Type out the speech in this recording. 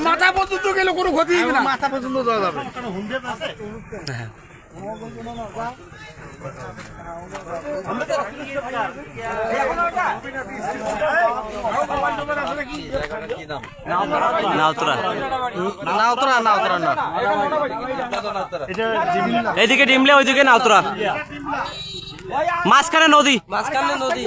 মাথা পর্যন্ত গেলে কোনো ক্ষতি হবে না, মাথা পর্যন্ত যাওয়া যাবে। এইদিকে ডিমলে ওইদিকে নাউতরা, মাঝখানে নদী, মাঝখানে নদী।